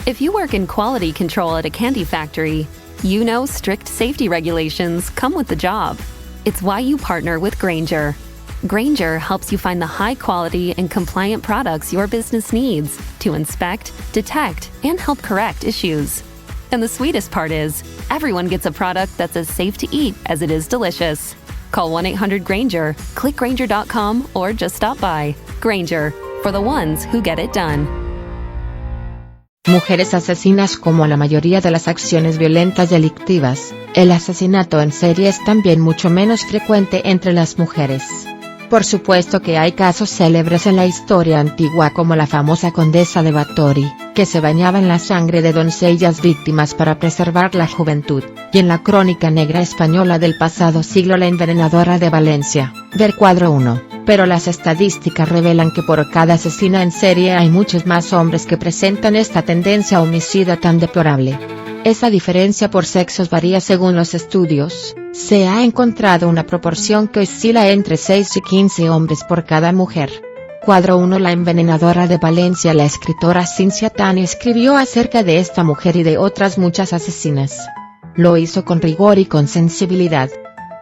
If you work in quality control at a candy factory, you know strict safety regulations come with the job. It's why you partner with Grainger. Grainger helps you find the high-quality and compliant products your business needs to inspect, detect, and help correct issues. And the sweetest part is, everyone gets a product that's as safe to eat as it is delicious. Call 1-800-GRAINGER, click Grainger.com, or just stop by. Grainger, for the ones who get it done. Mujeres asesinas. Como la mayoría de las acciones violentas delictivas, el asesinato en serie es también mucho menos frecuente entre las mujeres. Por supuesto que hay casos célebres en la historia antigua como la famosa condesa de Bathory, que se bañaba en la sangre de doncellas víctimas para preservar la juventud, y en la crónica negra española del pasado siglo la envenenadora de Valencia, ver cuadro 1. Pero las estadísticas revelan que por cada asesina en serie hay muchos más hombres que presentan esta tendencia homicida tan deplorable. Esa diferencia por sexos varía según los estudios. Se ha encontrado una proporción que oscila entre 6 y 15 hombres por cada mujer. Cuadro 1. La envenenadora de Valencia. La escritora Cynthia Tani escribió acerca de esta mujer y de otras muchas asesinas. Lo hizo con rigor y con sensibilidad.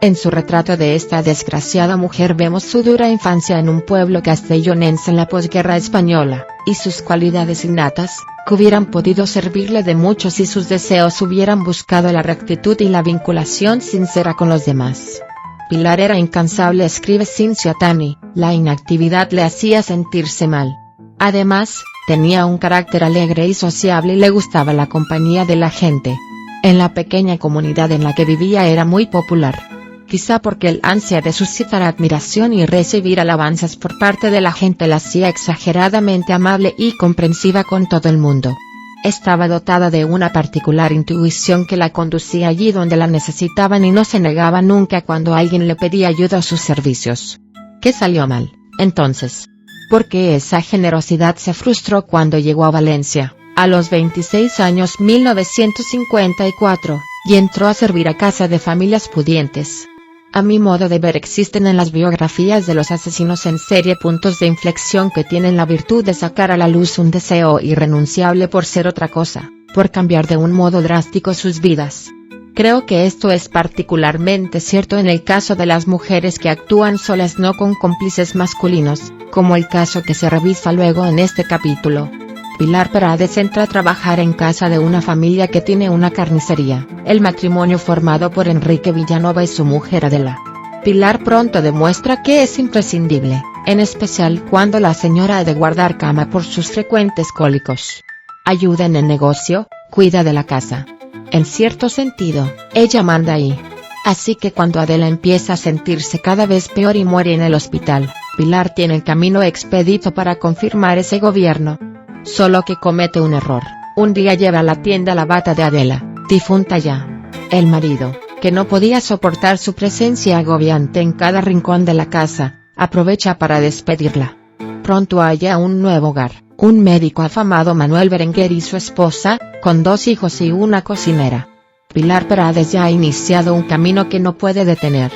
En su retrato de esta desgraciada mujer vemos su dura infancia en un pueblo castellonense en la posguerra española, y sus cualidades innatas, que hubieran podido servirle de mucho si sus deseos hubieran buscado la rectitud y la vinculación sincera con los demás. Pilar era incansable, escribe Cynthia Tani, la inactividad le hacía sentirse mal. Además, tenía un carácter alegre y sociable y le gustaba la compañía de la gente. En la pequeña comunidad en la que vivía era muy popular. Quizá porque el ansia de suscitar admiración y recibir alabanzas por parte de la gente la hacía exageradamente amable y comprensiva con todo el mundo. Estaba dotada de una particular intuición que la conducía allí donde la necesitaban y no se negaba nunca cuando alguien le pedía ayuda o sus servicios. ¿Qué salió mal, entonces? Porque esa generosidad se frustró cuando llegó a Valencia, a los 26 años 1954, y entró a servir a casa de familias pudientes. A mi modo de ver, existen en las biografías de los asesinos en serie puntos de inflexión que tienen la virtud de sacar a la luz un deseo irrenunciable por ser otra cosa, por cambiar de un modo drástico sus vidas. Creo que esto es particularmente cierto en el caso de las mujeres que actúan solas, no con cómplices masculinos, como el caso que se revisa luego en este capítulo. Pilar Prades entra a trabajar en casa de una familia que tiene una carnicería, el matrimonio formado por Enrique Villanova y su mujer Adela. Pilar pronto demuestra que es imprescindible, en especial cuando la señora ha de guardar cama por sus frecuentes cólicos. Ayuda en el negocio, cuida de la casa. En cierto sentido, ella manda ahí. Así que cuando Adela empieza a sentirse cada vez peor y muere en el hospital, Pilar tiene el camino expedito para confirmar ese gobierno. Solo que comete un error. Un día lleva a la tienda la bata de Adela, difunta ya. El marido, que no podía soportar su presencia agobiante en cada rincón de la casa, aprovecha para despedirla. Pronto halla un nuevo hogar, un médico afamado, Manuel Berenguer, y su esposa, con 2 hijos y una cocinera. Pilar Prades ya ha iniciado un camino que no puede detener.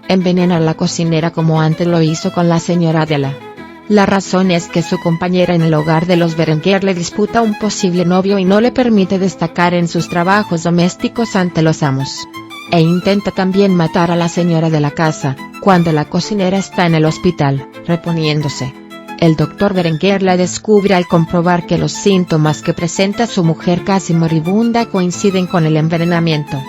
Envenena a la cocinera como antes lo hizo con la señora Adela. La razón es que su compañera en el hogar de los Berenguer le disputa un posible novio y no le permite destacar en sus trabajos domésticos ante los amos. E intenta también matar a la señora de la casa, cuando la cocinera está en el hospital, reponiéndose. El doctor Berenguer la descubre al comprobar que los síntomas que presenta su mujer casi moribunda coinciden con el envenenamiento.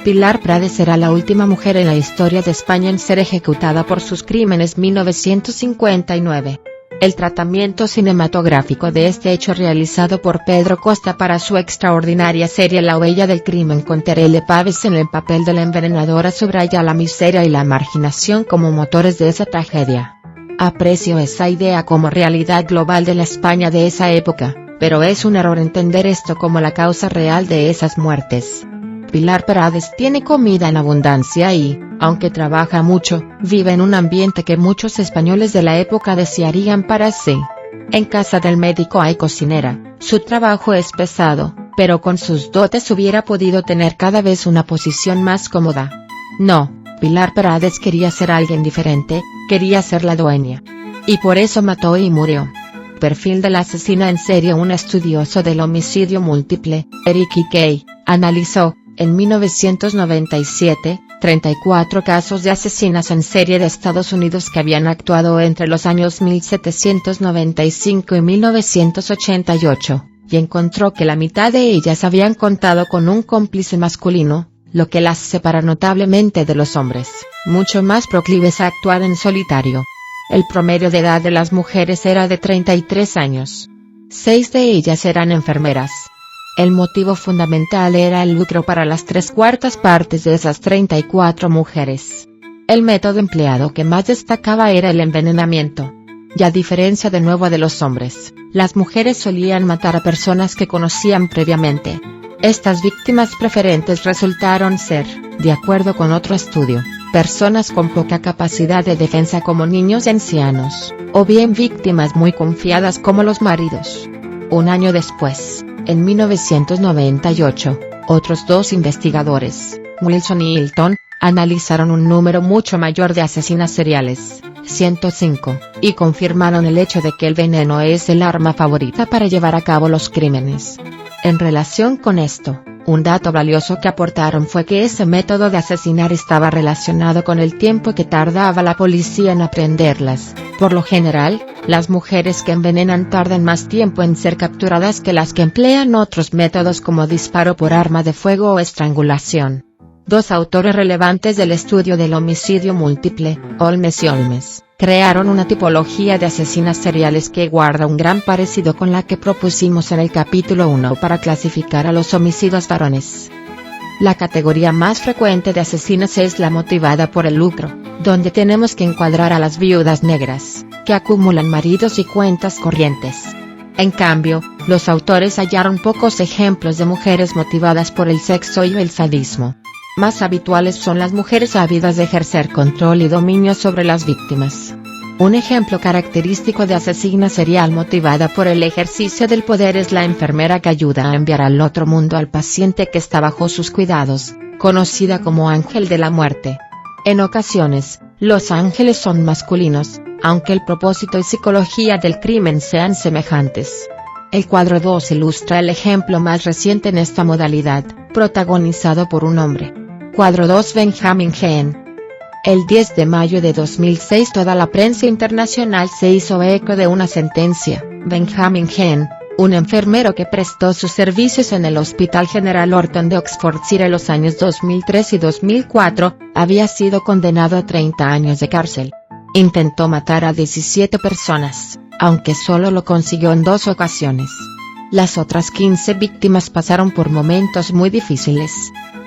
Pilar Prades será la última mujer en la historia de España en ser ejecutada por sus crímenes. 1959. El tratamiento cinematográfico de este hecho realizado por Pedro Costa para su extraordinaria serie La huella del crimen con Terele Pavés en el papel de la envenenadora subraya la miseria y la marginación como motores de esa tragedia. Aprecio esa idea como realidad global de la España de esa época, pero es un error entender esto como la causa real de esas muertes. Pilar Prades tiene comida en abundancia y, aunque trabaja mucho, vive en un ambiente que muchos españoles de la época desearían para sí. En casa del médico hay cocinera, su trabajo es pesado, pero con sus dotes hubiera podido tener cada vez una posición más cómoda. No, Pilar Prades quería ser alguien diferente, quería ser la dueña. Y por eso mató y murió. perfil de la asesina en serie. Un estudioso del homicidio múltiple, Eric E. Kay, analizó, en 1997, 34 casos de asesinas en serie de Estados Unidos que habían actuado entre los años 1795 y 1988, y encontró que la mitad de ellas habían contado con un cómplice masculino, lo que las separa notablemente de los hombres, mucho más proclives a actuar en solitario. El promedio de edad de las mujeres era de 33 años. 6 de ellas eran enfermeras. El motivo fundamental era el lucro para las 3/4 partes de esas 34 mujeres. El método empleado que más destacaba era el envenenamiento. Y a diferencia de nuevo de los hombres, las mujeres solían matar a personas que conocían previamente. Estas víctimas preferentes resultaron ser, de acuerdo con otro estudio, personas con poca capacidad de defensa como niños y ancianos, o bien víctimas muy confiadas como los maridos. Un año después, en 1998, otros 2 investigadores, Wilson y Hilton, analizaron un número mucho mayor de asesinas seriales, 105, y confirmaron el hecho de que el veneno es el arma favorita para llevar a cabo los crímenes. En relación con esto, un dato valioso que aportaron fue que ese método de asesinar estaba relacionado con el tiempo que tardaba la policía en aprenderlas. Por lo general, las mujeres que envenenan tardan más tiempo en ser capturadas que las que emplean otros métodos como disparo por arma de fuego o estrangulación. 2 autores relevantes del estudio del homicidio múltiple, Holmes y Holmes, crearon una tipología de asesinas seriales que guarda un gran parecido con la que propusimos en el capítulo 1 para clasificar a los homicidios varones. La categoría más frecuente de asesinas es la motivada por el lucro, donde tenemos que encuadrar a las viudas negras, que acumulan maridos y cuentas corrientes. En cambio, los autores hallaron pocos ejemplos de mujeres motivadas por el sexo y el sadismo. Más habituales son las mujeres ávidas de ejercer control y dominio sobre las víctimas. Un ejemplo característico de asesina serial motivada por el ejercicio del poder es la enfermera que ayuda a enviar al otro mundo al paciente que está bajo sus cuidados, conocida como ángel de la muerte. En ocasiones, los ángeles son masculinos, aunque el propósito y psicología del crimen sean semejantes. El cuadro 2 ilustra el ejemplo más reciente en esta modalidad, protagonizado por un hombre. Cuadro 2 Benjamin Gene. El 10 de mayo de 2006 toda la prensa internacional se hizo eco de una sentencia. Benjamin Gene, un enfermero que prestó sus servicios en el Hospital General Orton de Oxfordshire en los años 2003 y 2004, había sido condenado a 30 años de cárcel. Intentó matar a 17 personas, aunque solo lo consiguió en 2 ocasiones. Las otras 15 víctimas pasaron por momentos muy difíciles.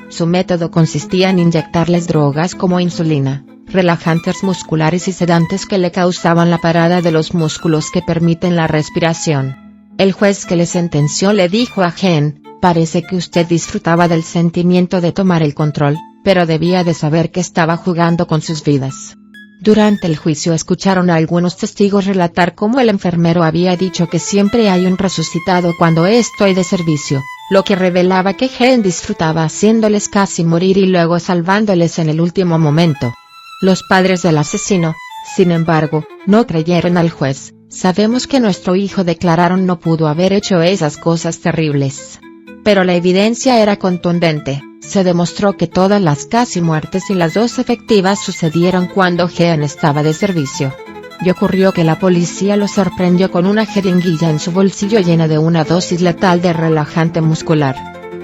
Su método consistía en inyectarles drogas como insulina, relajantes musculares y sedantes que le causaban la parada de los músculos que permiten la respiración. El juez que le sentenció le dijo a Gene: parece que usted disfrutaba del sentimiento de tomar el control, pero debía de saber que estaba jugando con sus vidas. Durante el juicio escucharon a algunos testigos relatar cómo el enfermero había dicho que siempre hay un resucitado cuando estoy de servicio, lo que revelaba que Gene disfrutaba haciéndoles casi morir y luego salvándoles en el último momento. Los padres del asesino, sin embargo, no creyeron al juez. Sabemos que nuestro hijo, declararon, no pudo haber hecho esas cosas terribles. Pero la evidencia era contundente. Se demostró que todas las casi muertes y las 2 efectivas sucedieron cuando Gene estaba de servicio. Y ocurrió que la policía lo sorprendió con una jeringuilla en su bolsillo llena de una dosis letal de relajante muscular.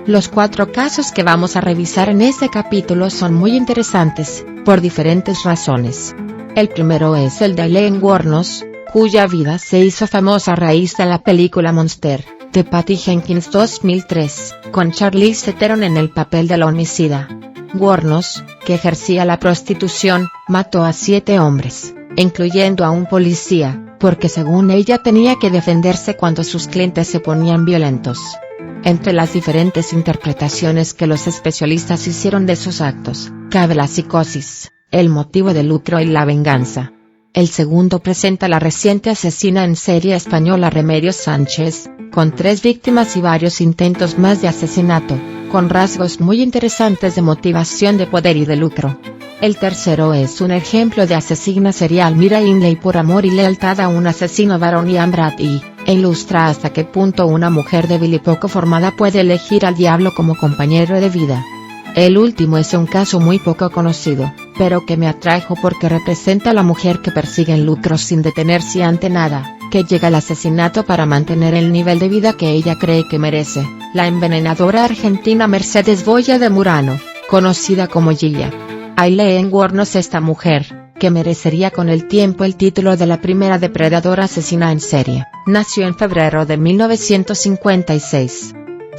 Los 4 casos que vamos a revisar en este capítulo son muy interesantes, por diferentes razones. El primero es el de Elaine Wuornos, cuya vida se hizo famosa a raíz de la película Monster, de Patty Jenkins 2003, con Charlize Theron en el papel de la homicida. Wuornos, que ejercía la prostitución, mató a 7 hombres, incluyendo a un policía, porque según ella tenía que defenderse cuando sus clientes se ponían violentos. Entre las diferentes interpretaciones que los especialistas hicieron de sus actos, cabe la psicosis, el motivo de lucro y la venganza. El segundo presenta la reciente asesina en serie española Remedios Sánchez, con 3 víctimas y varios intentos más de asesinato, con rasgos muy interesantes de motivación de poder y de lucro. El tercero es un ejemplo de asesina serial. Mira Hindley por amor y lealtad a un asesino varón y Amrat e ilustra hasta qué punto una mujer débil y poco formada puede elegir al diablo como compañero de vida. El último es un caso muy poco conocido, pero que me atrajo porque representa a la mujer que persigue el lucro sin detenerse ante nada, que llega al asesinato para mantener el nivel de vida que ella cree que merece, la envenenadora argentina Mercedes Boya de Murano, conocida como Gilla. Aileen Wuornos, esta mujer, que merecería con el tiempo el título de la primera depredadora asesina en serie, nació en febrero de 1956.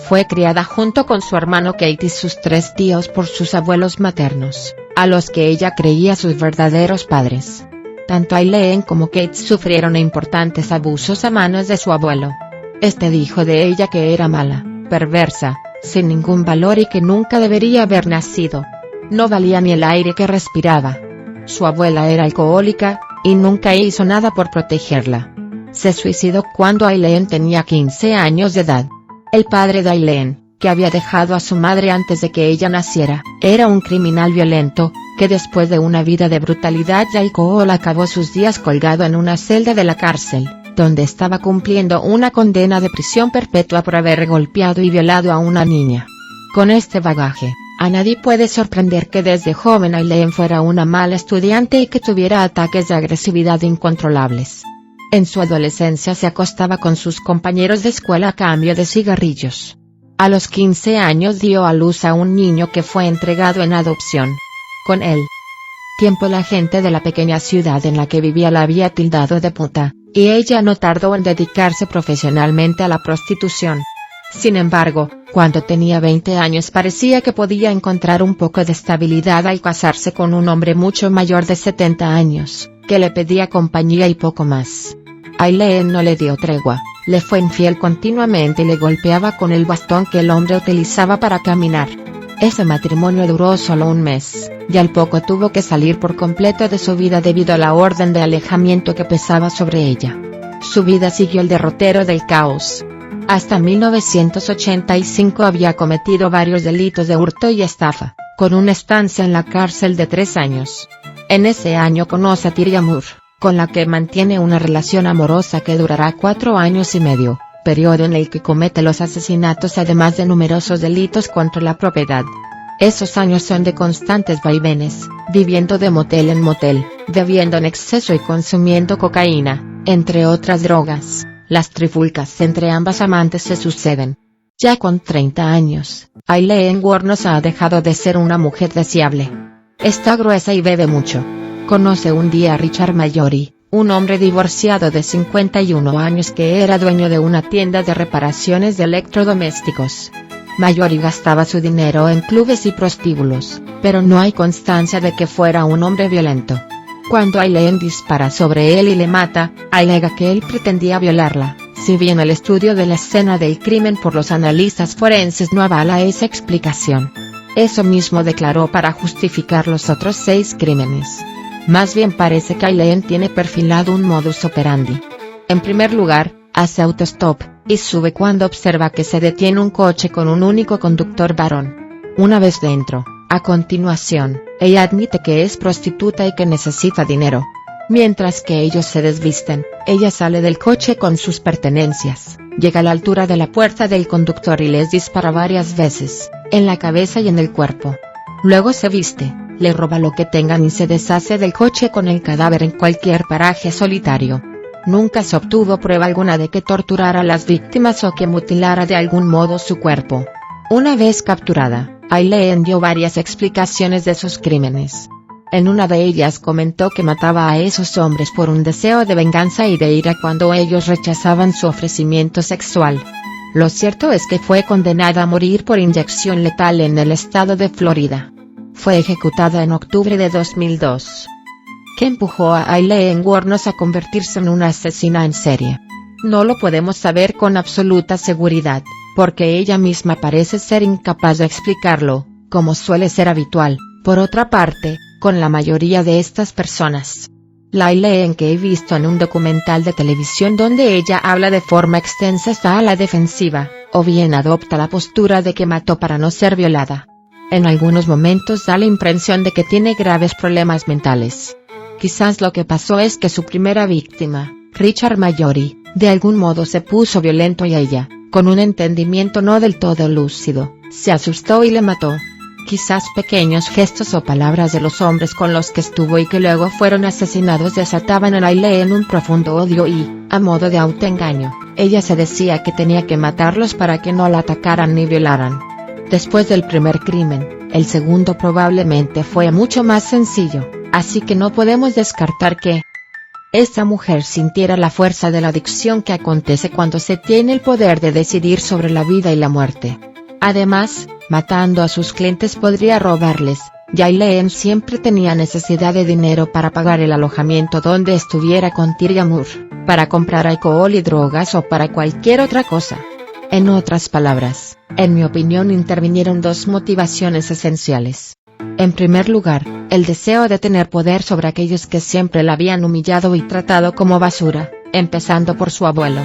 Fue criada junto con su hermano Kate y sus 3 tíos por sus abuelos maternos, a los que ella creía sus verdaderos padres. Tanto Aileen como Kate sufrieron importantes abusos a manos de su abuelo. Este dijo de ella que era mala, perversa, sin ningún valor y que nunca debería haber nacido. No valía ni el aire que respiraba. Su abuela era alcohólica, y nunca hizo nada por protegerla. Se suicidó cuando Aileen tenía 15 años de edad. El padre de Aileen, que había dejado a su madre antes de que ella naciera, era un criminal violento, que después de una vida de brutalidad y alcohol acabó sus días colgado en una celda de la cárcel, donde estaba cumpliendo una condena de prisión perpetua por haber golpeado y violado a una niña. Con este bagaje, a nadie puede sorprender que desde joven Aileen fuera una mala estudiante y que tuviera ataques de agresividad incontrolables. En su adolescencia se acostaba con sus compañeros de escuela a cambio de cigarrillos. A los 15 años dio a luz a un niño que fue entregado en adopción. Con él tiempo la gente de la pequeña ciudad en la que vivía la había tildado de puta, y ella no tardó en dedicarse profesionalmente a la prostitución. Sin embargo, cuando tenía 20 años parecía que podía encontrar un poco de estabilidad al casarse con un hombre mucho mayor de 70 años, que le pedía compañía y poco más. Aileen no le dio tregua, le fue infiel continuamente y le golpeaba con el bastón que el hombre utilizaba para caminar. Ese matrimonio duró solo un mes, y al poco tuvo que salir por completo de su vida debido a la orden de alejamiento que pesaba sobre ella. Su vida siguió el derrotero del caos. Hasta 1985 había cometido varios delitos de hurto y estafa, con una estancia en la cárcel de 3 años. En ese año conoce a Tyria Moore, con la que mantiene una relación amorosa que durará 4 años y medio, periodo en el que comete los asesinatos además de numerosos delitos contra la propiedad. Esos años son de constantes vaivenes, viviendo de motel en motel, bebiendo en exceso y consumiendo cocaína, entre otras drogas. Las trifulcas entre ambas amantes se suceden. Ya con 30 años, Aileen Wuornos ha dejado de ser una mujer deseable. Está gruesa y bebe mucho. Conoce un día a Richard Mallory, un hombre divorciado de 51 años que era dueño de una tienda de reparaciones de electrodomésticos. Mallory gastaba su dinero en clubes y prostíbulos, pero no hay constancia de que fuera un hombre violento. Cuando Aileen dispara sobre él y le mata, alega que él pretendía violarla, si bien el estudio de la escena del crimen por los analistas forenses no avala esa explicación. Eso mismo declaró para justificar los otros 6 crímenes. Más bien parece que Aileen tiene perfilado un modus operandi. En primer lugar, hace autostop, y sube cuando observa que se detiene un coche con un único conductor varón. Una vez dentro, a continuación, ella admite que es prostituta y que necesita dinero. Mientras que ellos se desvisten, ella sale del coche con sus pertenencias, llega a la altura de la puerta del conductor y les dispara varias veces, en la cabeza y en el cuerpo. Luego se viste, le roba lo que tengan y se deshace del coche con el cadáver en cualquier paraje solitario. Nunca se obtuvo prueba alguna de que torturara a las víctimas o que mutilara de algún modo su cuerpo. Una vez capturada, Aileen dio varias explicaciones de sus crímenes. En una de ellas comentó que mataba a esos hombres por un deseo de venganza y de ira cuando ellos rechazaban su ofrecimiento sexual. Lo cierto es que fue condenada a morir por inyección letal en el estado de Florida. Fue ejecutada en octubre de 2002. ¿Qué empujó a Aileen Wuornos a convertirse en una asesina en serie? No lo podemos saber con absoluta seguridad, porque ella misma parece ser incapaz de explicarlo, como suele ser habitual, por otra parte, con la mayoría de estas personas. La Aileen que he visto en un documental de televisión donde ella habla de forma extensa está a la defensiva, o bien adopta la postura de que mató para no ser violada. En algunos momentos da la impresión de que tiene graves problemas mentales. Quizás lo que pasó es que su primera víctima, Richard Mayori, de algún modo se puso violento y ella, con un entendimiento no del todo lúcido, se asustó y le mató. Quizás pequeños gestos o palabras de los hombres con los que estuvo y que luego fueron asesinados desataban en Aileen un profundo odio y, a modo de autoengaño, ella se decía que tenía que matarlos para que no la atacaran ni violaran. Después del primer crimen, el segundo probablemente fue mucho más sencillo, así que no podemos descartar que esta mujer sintiera la fuerza de la adicción que acontece cuando se tiene el poder de decidir sobre la vida y la muerte. Además, matando a sus clientes podría robarles, y Aileen siempre tenía necesidad de dinero para pagar el alojamiento donde estuviera con Tyria Moore, para comprar alcohol y drogas o para cualquier otra cosa. En otras palabras, en mi opinión intervinieron dos motivaciones esenciales. En primer lugar, el deseo de tener poder sobre aquellos que siempre la habían humillado y tratado como basura, empezando por su abuelo.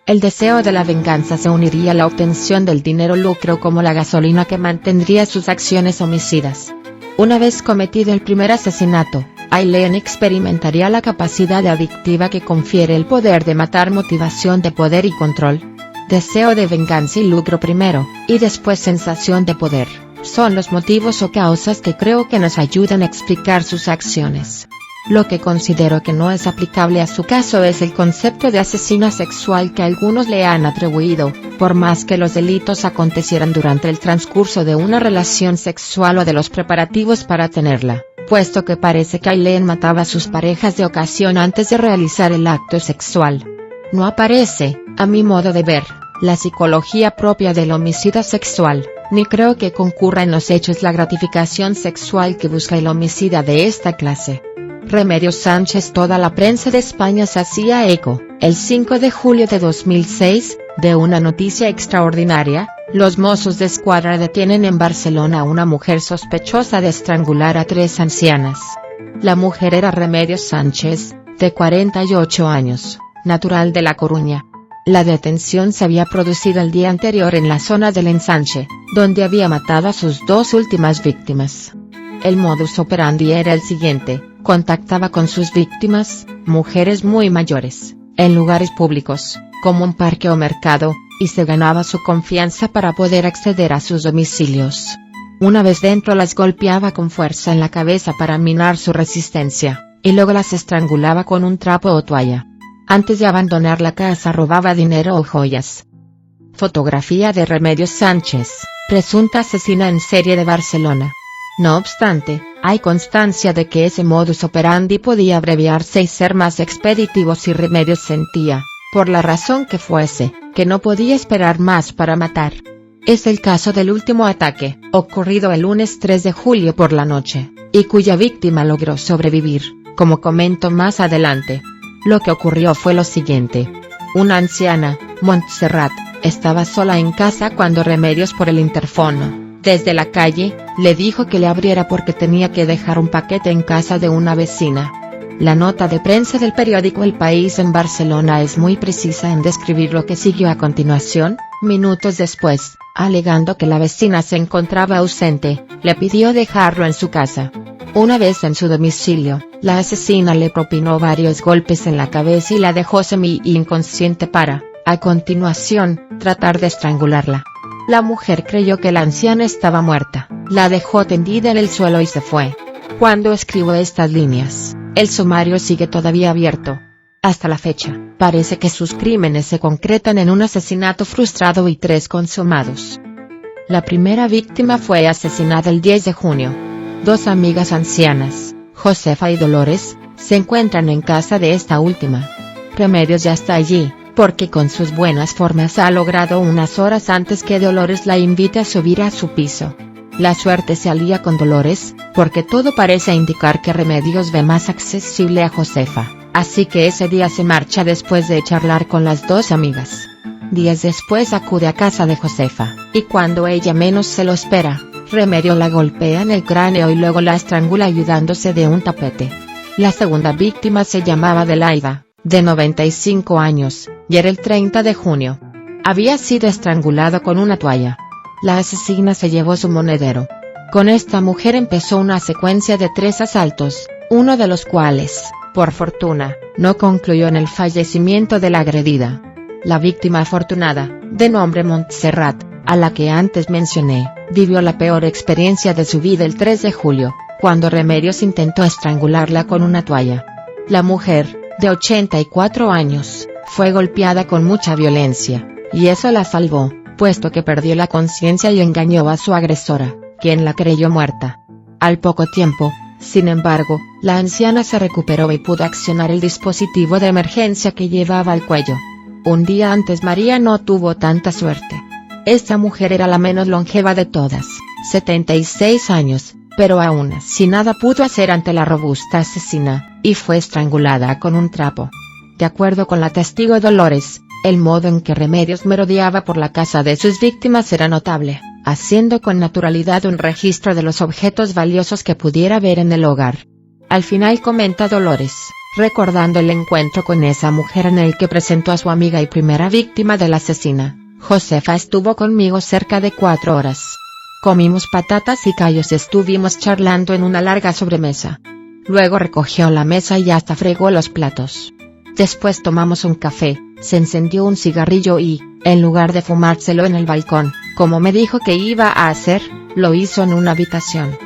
El deseo de la venganza se uniría a la obtención del dinero lucro como la gasolina que mantendría sus acciones homicidas. Una vez cometido el primer asesinato, Aileen experimentaría la capacidad adictiva que confiere el poder de matar, motivación de poder y control. Deseo de venganza y lucro primero, y después sensación de poder, son los motivos o causas que creo que nos ayudan a explicar sus acciones. Lo que considero que no es aplicable a su caso es el concepto de asesina sexual que algunos le han atribuido, por más que los delitos acontecieran durante el transcurso de una relación sexual o de los preparativos para tenerla, puesto que parece que Aileen mataba a sus parejas de ocasión antes de realizar el acto sexual. No aparece, a mi modo de ver, la psicología propia del homicida sexual, ni creo que concurra en los hechos la gratificación sexual que busca el homicida de esta clase. Remedios Sánchez. Toda la prensa de España se hacía eco, el 5 de julio de 2006, de una noticia extraordinaria: los Mossos de Escuadra detienen en Barcelona a una mujer sospechosa de estrangular a 3 ancianas. La mujer era Remedios Sánchez, de 48 años, natural de La Coruña. La detención se había producido el día anterior en la zona del Ensanche, donde había matado a sus 2 últimas víctimas. El modus operandi era el siguiente: contactaba con sus víctimas, mujeres muy mayores, en lugares públicos, como un parque o mercado, y se ganaba su confianza para poder acceder a sus domicilios. Una vez dentro las golpeaba con fuerza en la cabeza para minar su resistencia, y luego las estrangulaba con un trapo o toalla. Antes de abandonar la casa robaba dinero o joyas. Fotografía de Remedios Sánchez, presunta asesina en serie de Barcelona. No obstante, hay constancia de que ese modus operandi podía abreviarse y ser más expeditivo si Remedios sentía, por la razón que fuese, que no podía esperar más para matar. Es el caso del último ataque, ocurrido el lunes 3 de julio por la noche, y cuya víctima logró sobrevivir, como comento más adelante. Lo que ocurrió fue lo siguiente. Una anciana, Montserrat, estaba sola en casa cuando Remedios, por el interfono, desde la calle, le dijo que le abriera porque tenía que dejar un paquete en casa de una vecina. La nota de prensa del periódico El País en Barcelona es muy precisa en describir lo que siguió a continuación. Minutos después, alegando que la vecina se encontraba ausente, le pidió dejarlo en su casa. Una vez en su domicilio, la asesina le propinó varios golpes en la cabeza y la dejó semi-inconsciente para, a continuación, tratar de estrangularla. La mujer creyó que la anciana estaba muerta, la dejó tendida en el suelo y se fue. Cuando escribo estas líneas, el sumario sigue todavía abierto. Hasta la fecha, parece que sus crímenes se concretan en un asesinato frustrado y 3 consumados. La primera víctima fue asesinada el 10 de junio. 2 amigas ancianas, Josefa y Dolores, se encuentran en casa de esta última. Remedios ya está allí, porque con sus buenas formas ha logrado unas horas antes que Dolores la invite a subir a su piso. La suerte se alía con Dolores, porque todo parece indicar que Remedios ve más accesible a Josefa, así que ese día se marcha después de charlar con las 2 amigas. Días después acude a casa de Josefa, y cuando ella menos se lo espera, Remedios la golpea en el cráneo y luego la estrangula ayudándose de un tapete. La segunda víctima se llamaba Adelaida, de 95 años, y era el 30 de junio. Había sido estrangulado con una toalla. La asesina se llevó su monedero. Con esta mujer empezó una secuencia de 3 asaltos, uno de los cuales, por fortuna, no concluyó en el fallecimiento de la agredida. La víctima afortunada, de nombre Montserrat, a la que antes mencioné, vivió la peor experiencia de su vida el 3 de julio, cuando Remedios intentó estrangularla con una toalla. La mujer, de 84 años, fue golpeada con mucha violencia, y eso la salvó, puesto que perdió la conciencia y engañó a su agresora, quien la creyó muerta. Al poco tiempo, sin embargo, la anciana se recuperó y pudo accionar el dispositivo de emergencia que llevaba al cuello. Un día antes María no tuvo tanta suerte. Esta mujer era la menos longeva de todas, 76 años, pero aún así nada pudo hacer ante la robusta asesina, y fue estrangulada con un trapo. De acuerdo con la testigo Dolores, el modo en que Remedios merodeaba por la casa de sus víctimas era notable, haciendo con naturalidad un registro de los objetos valiosos que pudiera ver en el hogar. Al final comenta Dolores, recordando el encuentro con esa mujer en el que presentó a su amiga y primera víctima de la asesina: Josefa estuvo conmigo cerca de 4 horas. Comimos patatas y callos y estuvimos charlando en una larga sobremesa. Luego recogió la mesa y hasta fregó los platos. Después tomamos un café, se encendió un cigarrillo y, en lugar de fumárselo en el balcón, como me dijo que iba a hacer, lo hizo en una habitación.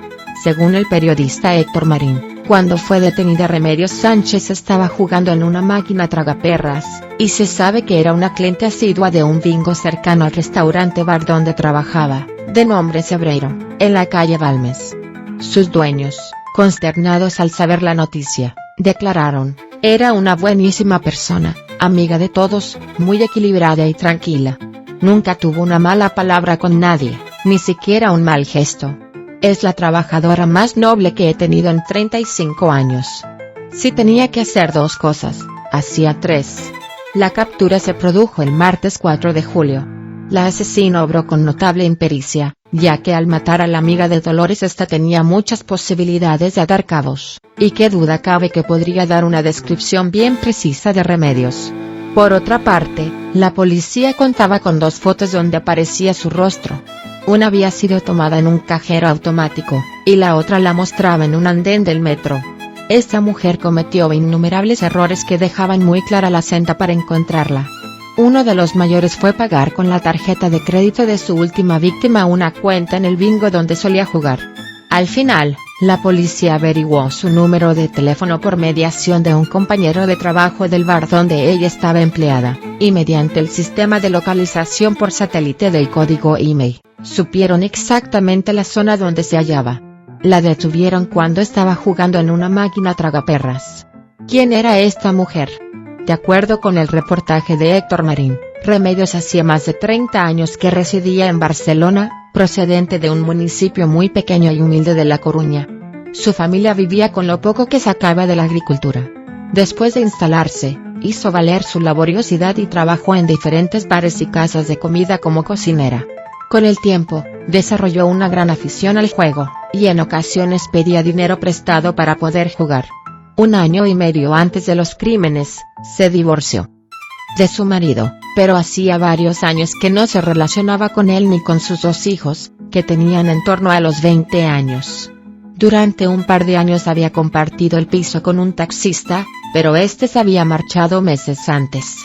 Según el periodista Héctor Marín, cuando fue detenida Remedios Sánchez estaba jugando en una máquina tragaperras, y se sabe que era una cliente asidua de un bingo cercano al restaurante bar donde trabajaba, de nombre Cebreiro, en la calle Balmes. Sus dueños, consternados al saber la noticia, declararon: era una buenísima persona, amiga de todos, muy equilibrada y tranquila. Nunca tuvo una mala palabra con nadie, ni siquiera un mal gesto. Es la trabajadora más noble que he tenido en 35 años. Si tenía que hacer 2 cosas, hacía 3. La captura se produjo el martes 4 de julio. La asesina obró con notable impericia, ya que al matar a la amiga de Dolores esta tenía muchas posibilidades de atar cabos, y qué duda cabe que podría dar una descripción bien precisa de Remedios. Por otra parte, la policía contaba con 2 fotos donde aparecía su rostro. Una había sido tomada en un cajero automático, y la otra la mostraba en un andén del metro. Esta mujer cometió innumerables errores que dejaban muy clara la senda para encontrarla. Uno de los mayores fue pagar con la tarjeta de crédito de su última víctima una cuenta en el bingo donde solía jugar. Al final, la policía averiguó su número de teléfono por mediación de un compañero de trabajo del bar donde ella estaba empleada, y mediante el sistema de localización por satélite del código email, supieron exactamente la zona donde se hallaba. La detuvieron cuando estaba jugando en una máquina tragaperras. ¿Quién era esta mujer? De acuerdo con el reportaje de Héctor Marín, Remedios hacía más de 30 años que residía en Barcelona, procedente de un municipio muy pequeño y humilde de La Coruña. Su familia vivía con lo poco que sacaba de la agricultura. Después de instalarse, hizo valer su laboriosidad y trabajó en diferentes bares y casas de comida como cocinera. Con el tiempo, desarrolló una gran afición al juego, y en ocasiones pedía dinero prestado para poder jugar. 1 año y medio antes de los crímenes, se divorció de su marido, pero hacía varios años que no se relacionaba con él ni con sus 2 hijos, que tenían en torno a los 20 años. Durante un par de años había compartido el piso con un taxista, pero este se había marchado meses antes.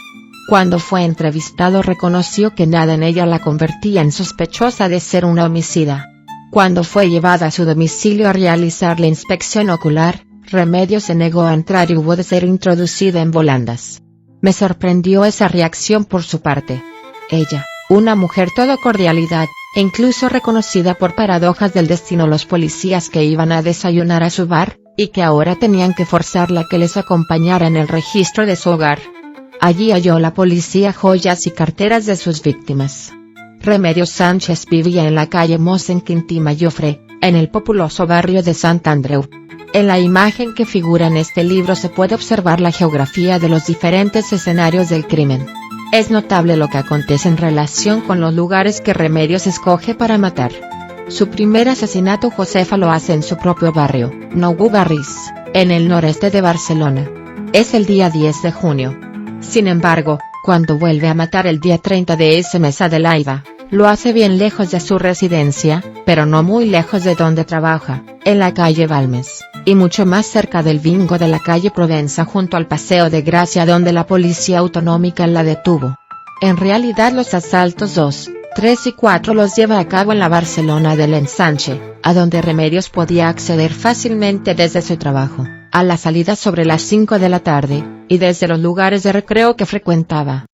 Cuando fue entrevistado reconoció que nada en ella la convertía en sospechosa de ser una homicida. Cuando fue llevada a su domicilio a realizar la inspección ocular, Remedios se negó a entrar y hubo de ser introducida en volandas. Me sorprendió esa reacción por su parte. Ella, una mujer todo cordialidad, e incluso reconocida por paradojas del destino los policías que iban a desayunar a su bar, y que ahora tenían que forzarla a que les acompañara en el registro de su hogar. Allí halló la policía joyas y carteras de sus víctimas. Remedios Sánchez vivía en la calle Mos en Quintí Mallofré, en el populoso barrio de Sant Andreu. En la imagen que figura en este libro se puede observar la geografía de los diferentes escenarios del crimen. Es notable lo que acontece en relación con los lugares que Remedios escoge para matar. Su primer asesinato Josefa lo hace en su propio barrio, Nou Barris, en el noreste de Barcelona. Es el día 10 de junio. Sin embargo, cuando vuelve a matar el día 30 de ese mes a Adelaida, Lo hace bien lejos de su residencia, pero no muy lejos de donde trabaja, en la calle Balmes, y mucho más cerca del bingo de la calle Provenza junto al Paseo de Gracia donde la policía autonómica la detuvo. En realidad los asaltos 2, 3 y 4 los lleva a cabo en la Barcelona del Ensanche, a donde Remedios podía acceder fácilmente desde su trabajo, a la salida sobre las 5 de la tarde, y desde los lugares de recreo que frecuentaba.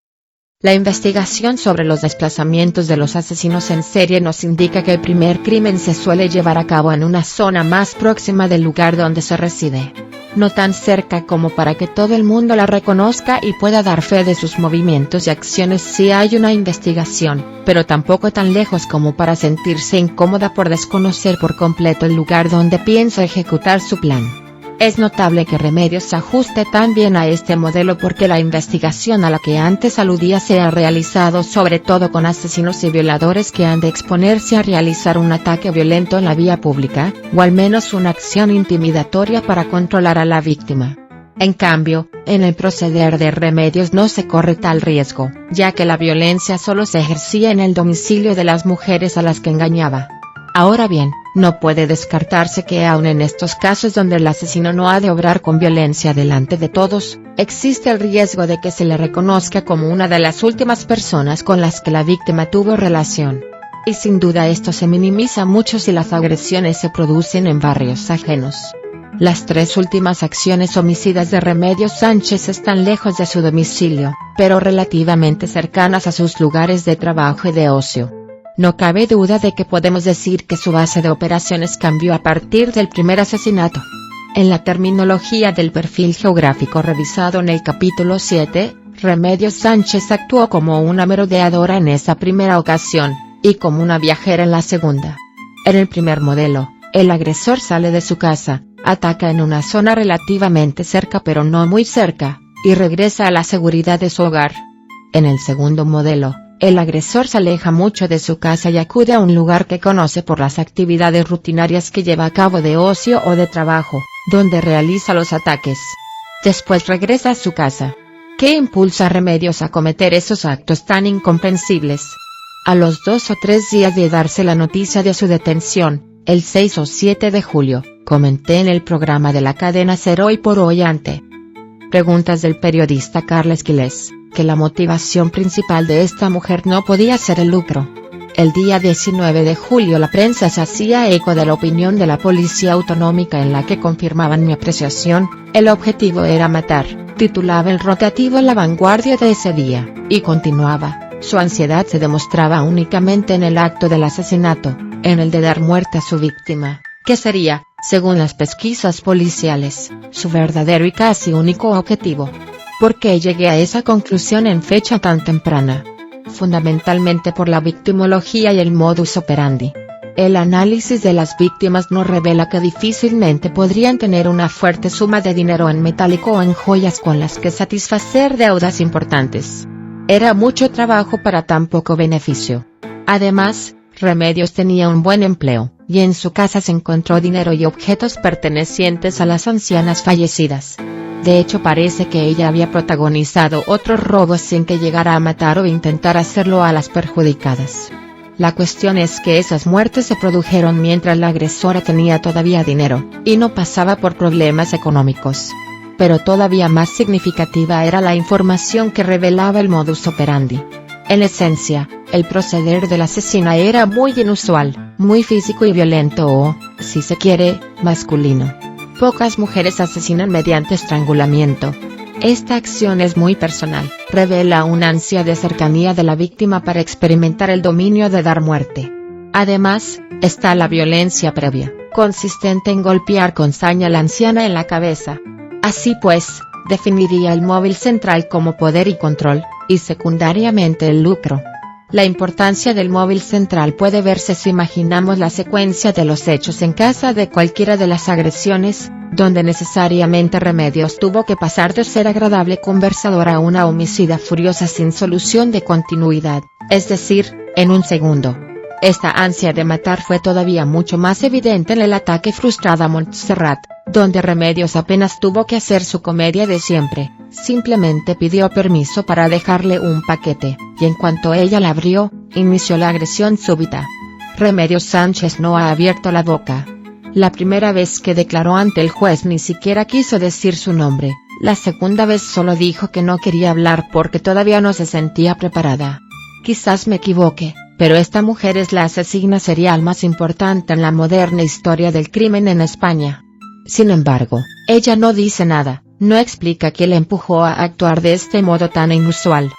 La investigación sobre los desplazamientos de los asesinos en serie nos indica que el primer crimen se suele llevar a cabo en una zona más próxima del lugar donde se reside. No tan cerca como para que todo el mundo la reconozca y pueda dar fe de sus movimientos y acciones si hay una investigación, pero tampoco tan lejos como para sentirse incómoda por desconocer por completo el lugar donde piensa ejecutar su plan. Es notable que Remedios se ajuste tan bien a este modelo porque la investigación a la que antes aludía se ha realizado sobre todo con asesinos y violadores que han de exponerse a realizar un ataque violento en la vía pública, o al menos una acción intimidatoria para controlar a la víctima. En cambio, en el proceder de Remedios no se corre tal riesgo, ya que la violencia solo se ejercía en el domicilio de las mujeres a las que engañaba. Ahora bien, no puede descartarse que aun en estos casos donde el asesino no ha de obrar con violencia delante de todos, existe el riesgo de que se le reconozca como una de las últimas personas con las que la víctima tuvo relación. Y sin duda esto se minimiza mucho si las agresiones se producen en barrios ajenos. Las 3 últimas acciones homicidas de Remedios Sánchez están lejos de su domicilio, pero relativamente cercanas a sus lugares de trabajo y de ocio. No cabe duda de que podemos decir que su base de operaciones cambió a partir del primer asesinato. En la terminología del perfil geográfico revisado en el capítulo 7, Remedios Sánchez actuó como una merodeadora en esa primera ocasión, y como una viajera en la segunda. En el primer modelo, el agresor sale de su casa, ataca en una zona relativamente cerca pero no muy cerca, y regresa a la seguridad de su hogar. En el segundo modelo, el agresor se aleja mucho de su casa y acude a un lugar que conoce por las actividades rutinarias que lleva a cabo de ocio o de trabajo, donde realiza los ataques. Después regresa a su casa. ¿Qué impulsa a Remedios a cometer esos actos tan incomprensibles? A los 2 o 3 días de darse la noticia de su detención, el 6 o 7 de julio, comenté en el programa de la cadena SER Hoy por Hoy ante preguntas del periodista Carles Quiles, que la motivación principal de esta mujer no podía ser el lucro. El día 19 de julio la prensa se hacía eco de la opinión de la policía autonómica en la que confirmaban mi apreciación, el objetivo era matar, titulaba el rotativo La Vanguardia de ese día, y continuaba, su ansiedad se demostraba únicamente en el acto del asesinato, en el de dar muerte a su víctima, que sería, según las pesquisas policiales, su verdadero y casi único objetivo. ¿Por qué llegué a esa conclusión en fecha tan temprana? Fundamentalmente por la victimología y el modus operandi. El análisis de las víctimas nos revela que difícilmente podrían tener una fuerte suma de dinero en metálico o en joyas con las que satisfacer deudas importantes. Era mucho trabajo para tan poco beneficio. Además, Remedios tenía un buen empleo, y en su casa se encontró dinero y objetos pertenecientes a las ancianas fallecidas. De hecho parece que ella había protagonizado otros robos sin que llegara a matar o intentar hacerlo a las perjudicadas. La cuestión es que esas muertes se produjeron mientras la agresora tenía todavía dinero, y no pasaba por problemas económicos. Pero todavía más significativa era la información que revelaba el modus operandi. En esencia, el proceder de la asesina era muy inusual, muy físico y violento o, si se quiere, masculino. Pocas mujeres asesinan mediante estrangulamiento. Esta acción es muy personal, revela una ansia de cercanía de la víctima para experimentar el dominio de dar muerte. Además, está la violencia previa, consistente en golpear con saña a la anciana en la cabeza. Así pues, definiría el móvil central como poder y control, y secundariamente el lucro. La importancia del móvil central puede verse si imaginamos la secuencia de los hechos en casa de cualquiera de las agresiones, donde necesariamente Remedios tuvo que pasar de ser agradable conversadora a una homicida furiosa sin solución de continuidad, es decir, en un segundo. Esta ansia de matar fue todavía mucho más evidente en el ataque frustrado a Montserrat, donde Remedios apenas tuvo que hacer su comedia de siempre, simplemente pidió permiso para dejarle un paquete, y en cuanto ella la abrió, inició la agresión súbita. Remedios Sánchez no ha abierto la boca. La primera vez que declaró ante el juez ni siquiera quiso decir su nombre, la segunda vez solo dijo que no quería hablar porque todavía no se sentía preparada. Quizás me equivoque, pero esta mujer es la asesina serial más importante en la moderna historia del crimen en España. Sin embargo, ella no dice nada, no explica qué le empujó a actuar de este modo tan inusual.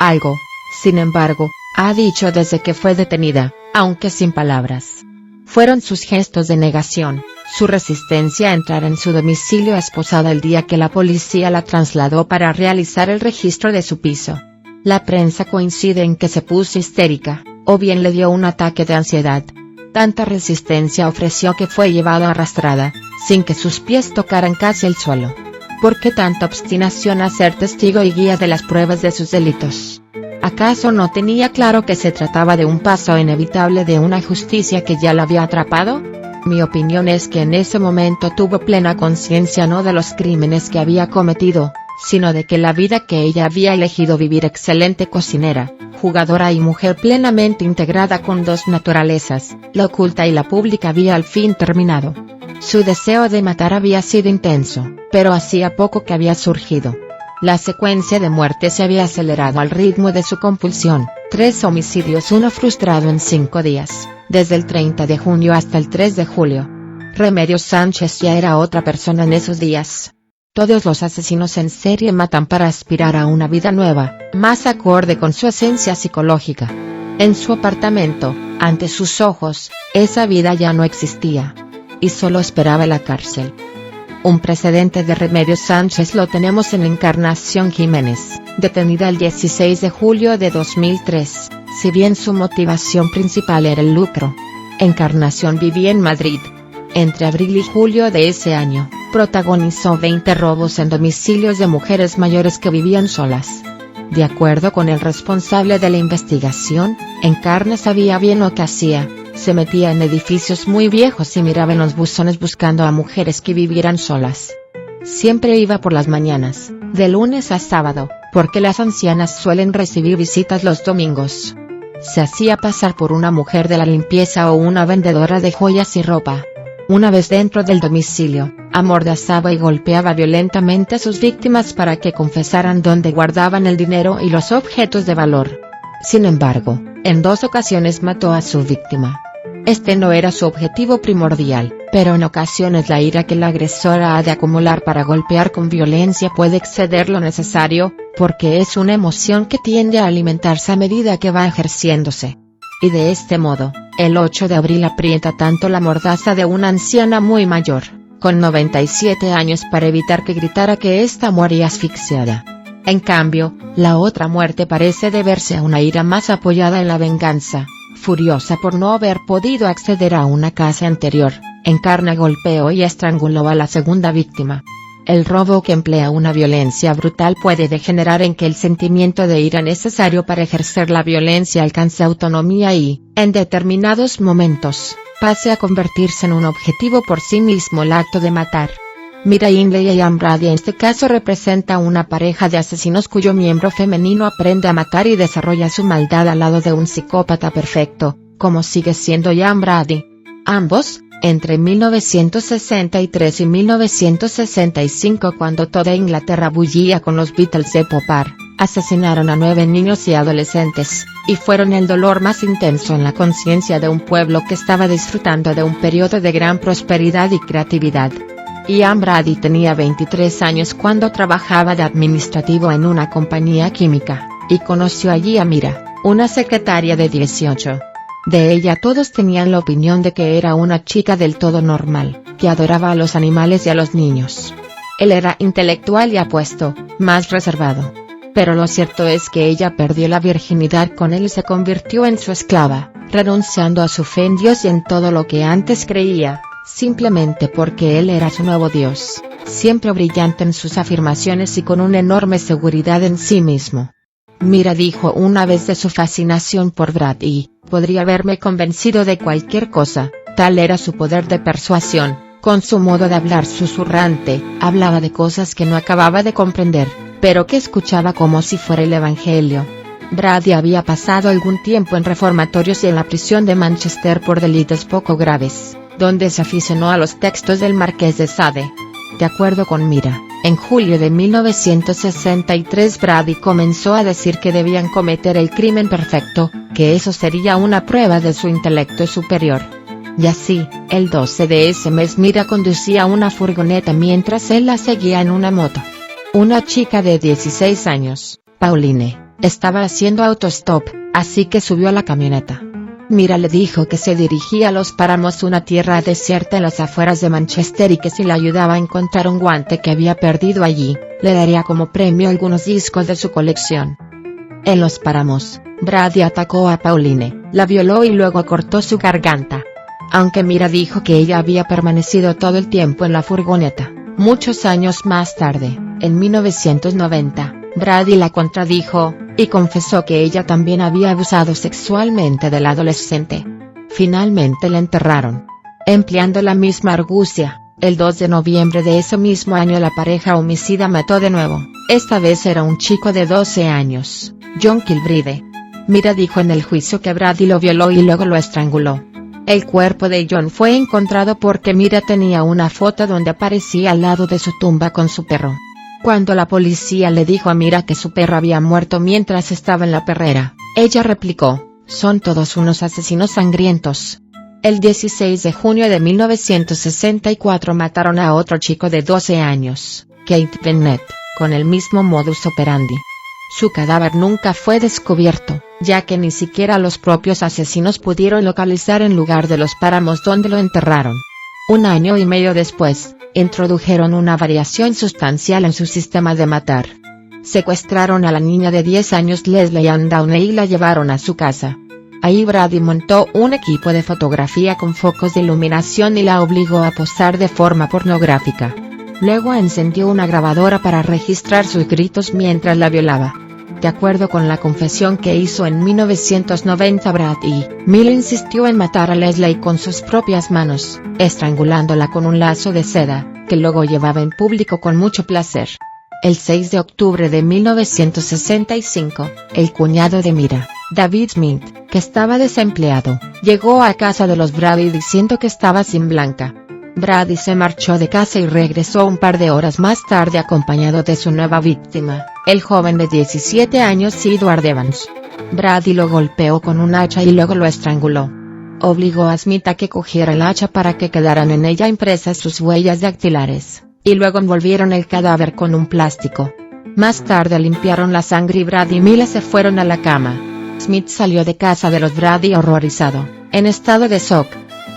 Algo, sin embargo, ha dicho desde que fue detenida, aunque sin palabras. Fueron sus gestos de negación, su resistencia a entrar en su domicilio esposada el día que la policía la trasladó para realizar el registro de su piso. La prensa coincide en que se puso histérica, o bien le dio un ataque de ansiedad. Tanta resistencia ofreció que fue llevada arrastrada, sin que sus pies tocaran casi el suelo. ¿Por qué tanta obstinación a ser testigo y guía de las pruebas de sus delitos? ¿Acaso no tenía claro que se trataba de un paso inevitable de una justicia que ya la había atrapado? Mi opinión es que en ese momento tuvo plena conciencia no de los crímenes que había cometido, sino de que la vida que ella había elegido vivir, excelente cocinera, jugadora y mujer plenamente integrada con dos naturalezas, la oculta y la pública, había al fin terminado. Su deseo de matar había sido intenso, pero hacía poco que había surgido. La secuencia de muertes se había acelerado al ritmo de su compulsión, 3 homicidios, uno frustrado en 5 días, desde el 30 de junio hasta el 3 de julio. Remedios Sánchez ya era otra persona en esos días. Todos los asesinos en serie matan para aspirar a una vida nueva, más acorde con su esencia psicológica. En su apartamento, ante sus ojos, esa vida ya no existía. Y solo esperaba la cárcel. Un precedente de Remedios Sánchez lo tenemos en Encarnación Jiménez, detenida el 16 de julio de 2003, si bien su motivación principal era el lucro. Encarnación vivía en Madrid. Entre abril y julio de ese año, protagonizó 20 robos en domicilios de mujeres mayores que vivían solas. De acuerdo con el responsable de la investigación, Encarna sabía bien lo que hacía. Se metía en edificios muy viejos y miraba en los buzones buscando a mujeres que vivieran solas. Siempre iba por las mañanas, de lunes a sábado, porque las ancianas suelen recibir visitas los domingos. Se hacía pasar por una mujer de la limpieza o una vendedora de joyas y ropa. Una vez dentro del domicilio, amordazaba y golpeaba violentamente a sus víctimas para que confesaran dónde guardaban el dinero y los objetos de valor. Sin embargo, en 2 ocasiones mató a su víctima. Este no era su objetivo primordial, pero en ocasiones la ira que la agresora ha de acumular para golpear con violencia puede exceder lo necesario, porque es una emoción que tiende a alimentarse a medida que va ejerciéndose. Y de este modo, el 8 de abril aprieta tanto la mordaza de una anciana muy mayor, con 97 años, para evitar que gritara que ésta moría asfixiada. En cambio, la otra muerte parece deberse a una ira más apoyada en la venganza. Furiosa por no haber podido acceder a una casa anterior, Encarna golpeó y estranguló a la segunda víctima. El robo, que emplea una violencia brutal, puede degenerar en que el sentimiento de ira necesario para ejercer la violencia alcance autonomía y, en determinados momentos, pase a convertirse en un objetivo por sí mismo. El acto de matar. Mira Hindley y Ann Brady en este caso representa una pareja de asesinos cuyo miembro femenino aprende a matar y desarrolla su maldad al lado de un psicópata perfecto, como sigue siendo Ann Brady. Ambos, entre 1963 y 1965, cuando toda Inglaterra bullía con los Beatles de pop art, asesinaron a 9 niños y adolescentes, y fueron el dolor más intenso en la conciencia de un pueblo que estaba disfrutando de un periodo de gran prosperidad y creatividad. Ann Brady tenía 23 años cuando trabajaba de administrativo en una compañía química, y conoció allí a Mira, una secretaria de 18. De ella todos tenían la opinión de que era una chica del todo normal, que adoraba a los animales y a los niños. Él era intelectual y apuesto, más reservado. Pero lo cierto es que ella perdió la virginidad con él y se convirtió en su esclava, renunciando a su fe en Dios y en todo lo que antes creía, simplemente porque él era su nuevo Dios, siempre brillante en sus afirmaciones y con una enorme seguridad en sí mismo. Mira dijo una vez de su fascinación por Brad: y podría haberme convencido de cualquier cosa, tal era su poder de persuasión. Con su modo de hablar susurrante, hablaba de cosas que no acababa de comprender, pero que escuchaba como si fuera el Evangelio. Brady había pasado algún tiempo en reformatorios y en la prisión de Manchester por delitos poco graves, donde se aficionó a los textos del Marqués de Sade. De acuerdo con Mira, en julio de 1963 Brady comenzó a decir que debían cometer el crimen perfecto, que eso sería una prueba de su intelecto superior. Y así, el 12 de ese mes Mira conducía una furgoneta mientras él la seguía en una moto. Una chica de 16 años, Pauline, estaba haciendo autostop, así que subió a la camioneta. Mira le dijo que se dirigía a Los Páramos, una tierra desierta en las afueras de Manchester, y que si le ayudaba a encontrar un guante que había perdido allí, le daría como premio algunos discos de su colección. En Los Páramos, Brady atacó a Pauline, la violó y luego cortó su garganta. Aunque Mira dijo que ella había permanecido todo el tiempo en la furgoneta, muchos años más tarde, en 1990, Brady la contradijo, y confesó que ella también había abusado sexualmente del adolescente. Finalmente la enterraron. Empleando la misma argucia, el 2 de noviembre de ese mismo año la pareja homicida mató de nuevo. Esta vez era un chico de 12 años, John Kilbride. Mira dijo en el juicio que Brady lo violó y luego lo estranguló. El cuerpo de John fue encontrado porque Mira tenía una foto donde aparecía al lado de su tumba con su perro. Cuando la policía le dijo a Mira que su perro había muerto mientras estaba en la perrera, ella replicó: "Son todos unos asesinos sangrientos". El 16 de junio de 1964 mataron a otro chico de 12 años, Keith Bennett, con el mismo modus operandi. Su cadáver nunca fue descubierto, ya que ni siquiera los propios asesinos pudieron localizar el lugar de Los Páramos donde lo enterraron. Un año y medio después, introdujeron una variación sustancial en su sistema de matar. Secuestraron a la niña de 10 años Leslie Ann Downey y la llevaron a su casa. Ahí Brady montó un equipo de fotografía con focos de iluminación y la obligó a posar de forma pornográfica. Luego encendió una grabadora para registrar sus gritos mientras la violaba. De acuerdo con la confesión que hizo en 1990 Brady, Miller insistió en matar a Leslie con sus propias manos, estrangulándola con un lazo de seda, que luego llevaba en público con mucho placer. El 6 de octubre de 1965, el cuñado de Mira, David Smith, que estaba desempleado, llegó a casa de los Brady diciendo que estaba sin Blanca. Brady se marchó de casa y regresó un par de horas más tarde acompañado de su nueva víctima, el joven de 17 años Edward Evans. Brady lo golpeó con un hacha y luego lo estranguló. Obligó a Smith a que cogiera el hacha para que quedaran en ella impresas sus huellas dactilares, y luego envolvieron el cadáver con un plástico. Más tarde limpiaron la sangre y Brady y Miller se fueron a la cama. Smith salió de casa de los Brady horrorizado, en estado de shock.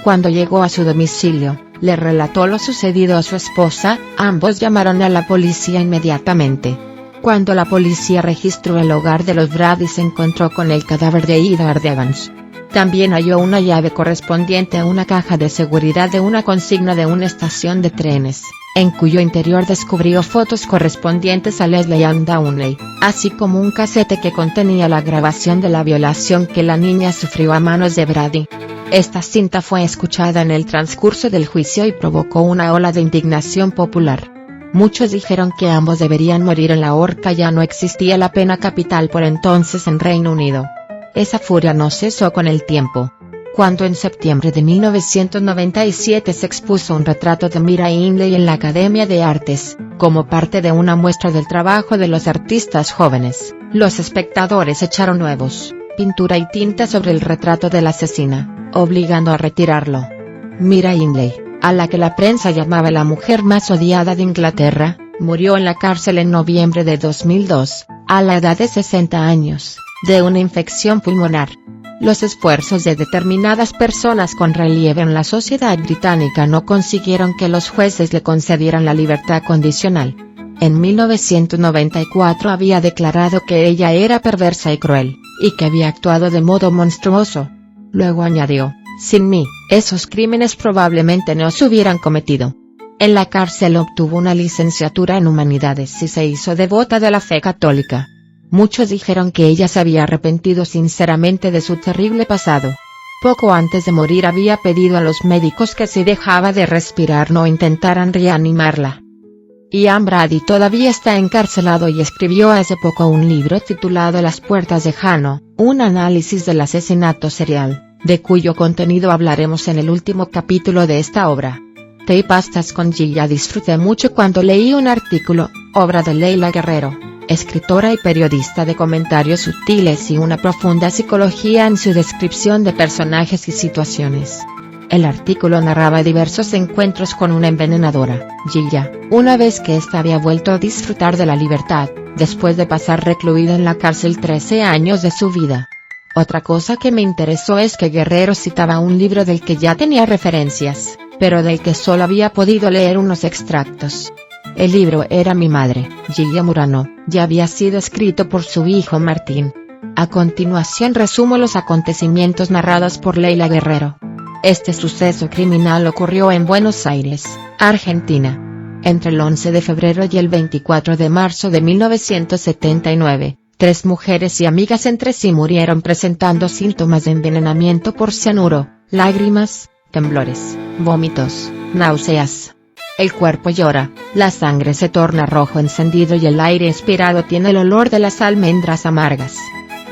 Cuando llegó a su domicilio, le relató lo sucedido a su esposa. Ambos llamaron a la policía inmediatamente. Cuando la policía registró el hogar de los Brady se encontró con el cadáver de Edward Evans. También halló una llave correspondiente a una caja de seguridad de una consigna de una estación de trenes, en cuyo interior descubrió fotos correspondientes a Leslie Ann Downey, así como un casete que contenía la grabación de la violación que la niña sufrió a manos de Brady. Esta cinta fue escuchada en el transcurso del juicio y provocó una ola de indignación popular. Muchos dijeron que ambos deberían morir en la horca. Ya no existía la pena capital por entonces en Reino Unido. Esa furia no cesó con el tiempo. Cuando en septiembre de 1997 se expuso un retrato de Mira Hindley en la Academia de Artes, como parte de una muestra del trabajo de los artistas jóvenes, los espectadores echaron huevos, pintura y tinta sobre el retrato de la asesina, obligando a retirarlo. Mira Hindley, a la que la prensa llamaba la mujer más odiada de Inglaterra, murió en la cárcel en noviembre de 2002, a la edad de 60 años, de una infección pulmonar. Los esfuerzos de determinadas personas con relieve en la sociedad británica no consiguieron que los jueces le concedieran la libertad condicional. En 1994 había declarado que ella era perversa y cruel, y que había actuado de modo monstruoso. Luego añadió: "Sin mí, esos crímenes probablemente no se hubieran cometido". En la cárcel obtuvo una licenciatura en Humanidades y se hizo devota de la fe católica. Muchos dijeron que ella se había arrepentido sinceramente de su terrible pasado. Poco antes de morir había pedido a los médicos que si dejaba de respirar no intentaran reanimarla. Ian Brady todavía está encarcelado y escribió hace poco un libro titulado Las puertas de Jano, un análisis del asesinato serial, de cuyo contenido hablaremos en el último capítulo de esta obra. Té y pastas con Gilla. Disfruté mucho cuando leí un artículo, obra de Leila Guerrero, escritora y periodista de comentarios sutiles y una profunda psicología en su descripción de personajes y situaciones. El artículo narraba diversos encuentros con una envenenadora, Gilla, una vez que ésta había vuelto a disfrutar de la libertad, después de pasar recluida en la cárcel 13 años de su vida. Otra cosa que me interesó es que Guerrero citaba un libro del que ya tenía referencias, pero del que solo había podido leer unos extractos. El libro era Mi madre, Gilla Murano, ya había sido escrito por su hijo Martín. A continuación resumo los acontecimientos narrados por Leila Guerrero. Este suceso criminal ocurrió en Buenos Aires, Argentina, entre el 11 de febrero y el 24 de marzo de 1979. 3 mujeres y amigas entre sí murieron presentando síntomas de envenenamiento por cianuro, lágrimas, temblores, vómitos, náuseas. El cuerpo llora, la sangre se torna rojo encendido y el aire expirado tiene el olor de las almendras amargas.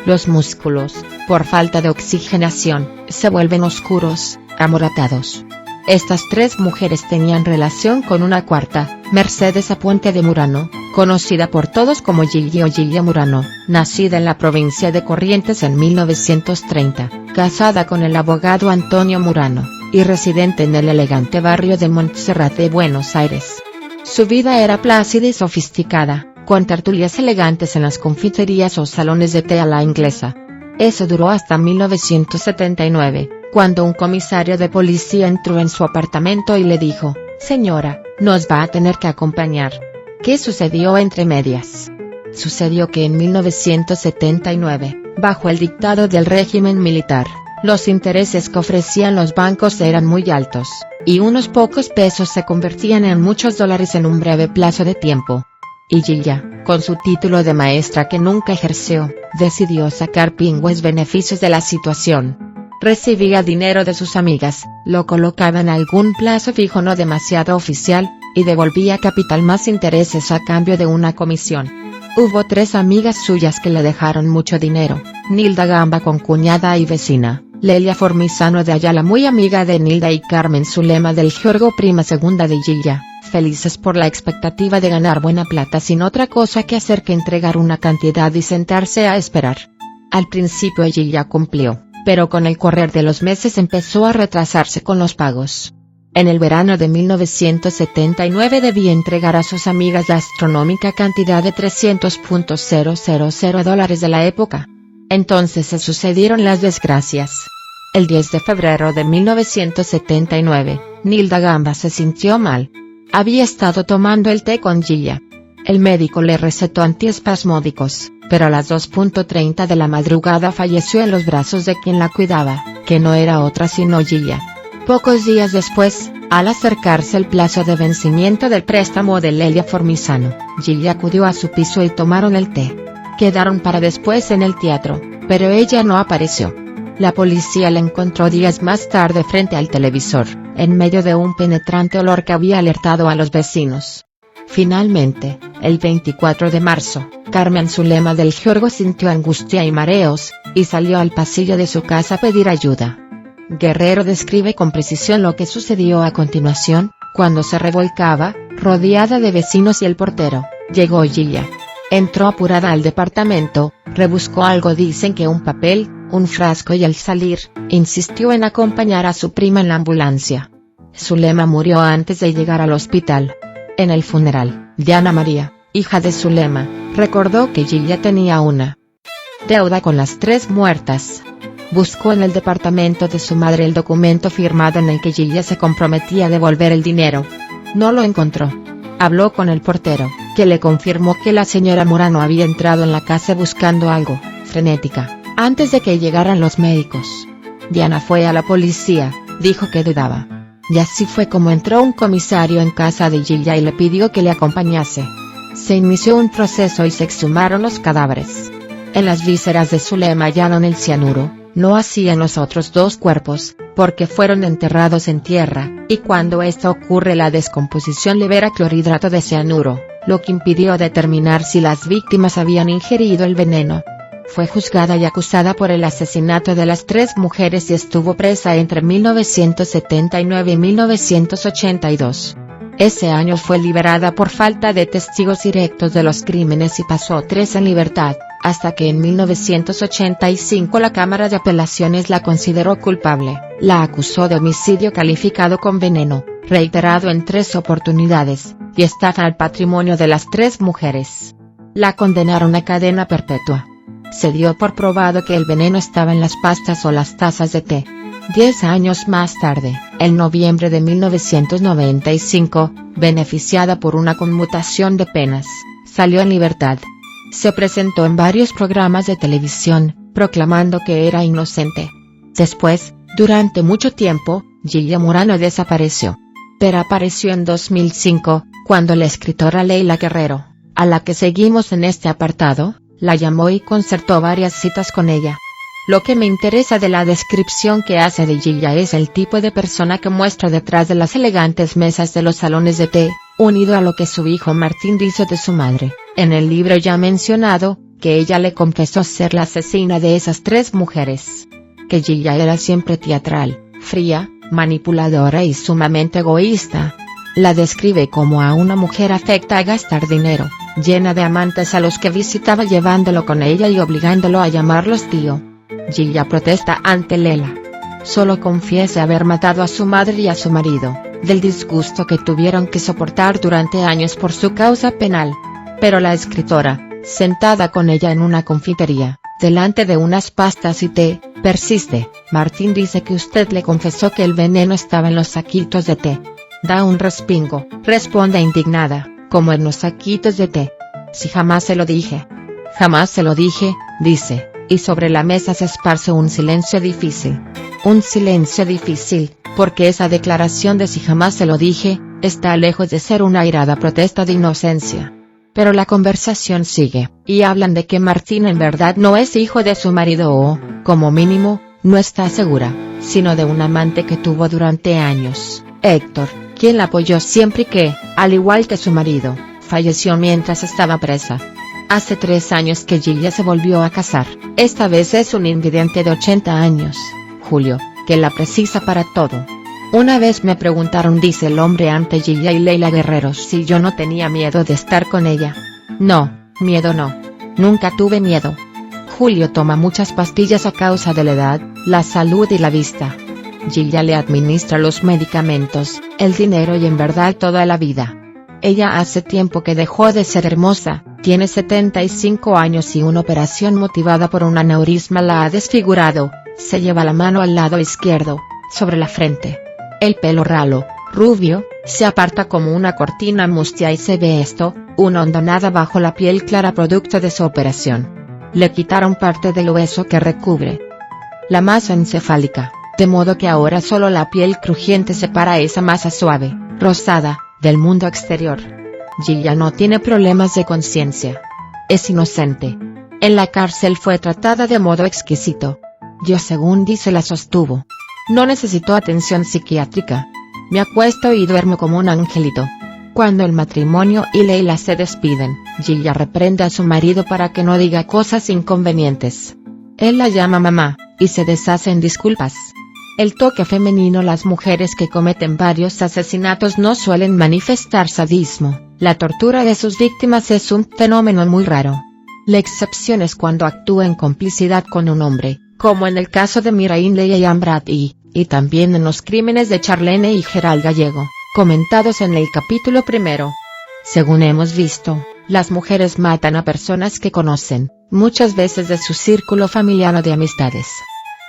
Los músculos, por falta de oxigenación, se vuelven oscuros, amoratados. Estas 3 mujeres tenían relación con una cuarta, Mercedes Apuente de Murano, conocida por todos como Gilli o Gilla Murano, nacida en la provincia de Corrientes en 1930, casada con el abogado Antonio Murano, y residente en el elegante barrio de Montserrat de Buenos Aires. Su vida era plácida y sofisticada, con tertulias elegantes en las confiterías o salones de té a la inglesa. Eso duró hasta 1979, cuando un comisario de policía entró en su apartamento y le dijo: «Señora, nos va a tener que acompañar». ¿Qué sucedió entre medias? Sucedió que en 1979, bajo el dictado del régimen militar, los intereses que ofrecían los bancos eran muy altos, y unos pocos pesos se convertían en muchos dólares en un breve plazo de tiempo. Y Gilla, con su título de maestra que nunca ejerció, decidió sacar pingües beneficios de la situación. Recibía dinero de sus amigas, lo colocaba en algún plazo fijo no demasiado oficial, y devolvía capital más intereses a cambio de una comisión. Hubo 3 amigas suyas que le dejaron mucho dinero: Nilda Gamba, concuñada y vecina; Lelia Formisano de Ayala, muy amiga de Nilda; y Carmen Zulema del Giorgo, prima segunda de Gilla, felices por la expectativa de ganar buena plata sin otra cosa que hacer que entregar una cantidad y sentarse a esperar. Al principio Gilla cumplió, pero con el correr de los meses empezó a retrasarse con los pagos. En el verano de 1979 debía entregar a sus amigas la astronómica cantidad de $300.000 de la época. Entonces se sucedieron las desgracias. El 10 de febrero de 1979, Nilda Gamba se sintió mal. Había estado tomando el té con Gilla. El médico le recetó antiespasmódicos, pero a las 2:30 de la madrugada falleció en los brazos de quien la cuidaba, que no era otra sino Gilla. Pocos días después, al acercarse el plazo de vencimiento del préstamo de Lelia Formisano, Gilla acudió a su piso y tomaron el té. Quedaron para después en el teatro, pero ella no apareció. La policía la encontró días más tarde frente al televisor, en medio de un penetrante olor que había alertado a los vecinos. Finalmente, el 24 de marzo, Carmen Zulema del Giorgo sintió angustia y mareos, y salió al pasillo de su casa a pedir ayuda. Guerrero describe con precisión lo que sucedió a continuación: cuando se revolcaba, rodeada de vecinos y el portero, llegó Gilla. Entró apurada al departamento, rebuscó algo, dicen que un papel, un frasco, y al salir, insistió en acompañar a su prima en la ambulancia. Zulema murió antes de llegar al hospital. En el funeral, Diana María, hija de Zulema, recordó que Gilla tenía una deuda con las 3 muertas. Buscó en el departamento de su madre el documento firmado en el que Gilla se comprometía a devolver el dinero. No lo encontró. Habló con el portero, que le confirmó que la señora Murano había entrado en la casa buscando algo, frenética, antes de que llegaran los médicos. Diana fue a la policía, dijo que dudaba. Y así fue como entró un comisario en casa de Gilla y le pidió que le acompañase. Se inició un proceso y se exhumaron los cadáveres. En las vísceras de Zulema hallaron el cianuro, no así en los otros 2 cuerpos, porque fueron enterrados en tierra, y cuando esto ocurre la descomposición libera clorhidrato de cianuro, lo que impidió determinar si las víctimas habían ingerido el veneno. Fue juzgada y acusada por el asesinato de las 3 mujeres y estuvo presa entre 1979 y 1982. Ese año fue liberada por falta de testigos directos de los crímenes y pasó 3 en libertad, hasta que en 1985 la Cámara de Apelaciones la consideró culpable, la acusó de homicidio calificado con veneno, reiterado en 3 oportunidades, y estafa al patrimonio de las 3 mujeres. La condenaron a cadena perpetua. Se dio por probado que el veneno estaba en las pastas o las tazas de té. 10 años más tarde, en noviembre de 1995, beneficiada por una conmutación de penas, salió en libertad. Se presentó en varios programas de televisión, proclamando que era inocente. Después, durante mucho tiempo, Gillia Murano desapareció. Pero apareció en 2005, cuando la escritora Leila Guerrero, a la que seguimos en este apartado, la llamó y concertó varias citas con ella. Lo que me interesa de la descripción que hace de Gillia es el tipo de persona que muestra detrás de las elegantes mesas de los salones de té, unido a lo que su hijo Martín dice de su madre, en el libro ya mencionado, que ella le confesó ser la asesina de esas 3 mujeres. Que Gillia era siempre teatral, fría, manipuladora y sumamente egoísta. La describe como a una mujer afecta a gastar dinero, llena de amantes a los que visitaba llevándolo con ella y obligándolo a llamarlos tío. Gillia protesta ante Lela. Solo confiesa haber matado a su madre y a su marido, del disgusto que tuvieron que soportar durante años por su causa penal. Pero la escritora, sentada con ella en una confitería, delante de unas pastas y té, persiste. Martín dice que usted le confesó que el veneno estaba en los saquitos de té. Da un respingo, responde indignada, como en los saquitos de té. Si jamás se lo dije. Jamás se lo dije, dice, y sobre la mesa se esparce un silencio difícil. Un silencio difícil, porque esa declaración de si jamás se lo dije, está lejos de ser una airada protesta de inocencia. Pero la conversación sigue, y hablan de que Martín en verdad no es hijo de su marido o, como mínimo, no está segura, sino de un amante que tuvo durante años, Héctor, quien la apoyó siempre y que, al igual que su marido, falleció mientras estaba presa. Hace 3 años que Gillia se volvió a casar, esta vez es un invidente de 80 años, Julio, que la precisa para todo. Una vez me preguntaron, dice el hombre ante Gillia y Leila Guerrero, si yo no tenía miedo de estar con ella. No, miedo no. Nunca tuve miedo. Julio toma muchas pastillas a causa de la edad, la salud y la vista. Gillia le administra los medicamentos, el dinero y en verdad toda la vida. Ella hace tiempo que dejó de ser hermosa, tiene 75 años y una operación motivada por un aneurisma la ha desfigurado, se lleva la mano al lado izquierdo, sobre la frente. El pelo ralo, rubio, se aparta como una cortina mustia y se ve una hondonada bajo la piel clara producto de su operación. Le quitaron parte del hueso que recubre la masa encefálica, de modo que ahora solo la piel crujiente separa esa masa suave, rosada, del mundo exterior. Gillia no tiene problemas de conciencia. Es inocente. En la cárcel fue tratada de modo exquisito. Yo, según dice, la sostuvo. No necesitó atención psiquiátrica. Me acuesto y duermo como un angelito. Cuando el matrimonio y Leila se despiden, Gillia reprende a su marido para que no diga cosas inconvenientes. Él la llama mamá, y se deshace en disculpas. El toque femenino. Las mujeres que cometen varios asesinatos no suelen manifestar sadismo, la tortura de sus víctimas es un fenómeno muy raro. La excepción es cuando actúa en complicidad con un hombre, como en el caso de Miraín Leia y Ambrat y también en los crímenes de Charlene y Gerald Gallego, comentados en el capítulo 1. Según hemos visto, las mujeres matan a personas que conocen, muchas veces de su círculo familiar o de amistades.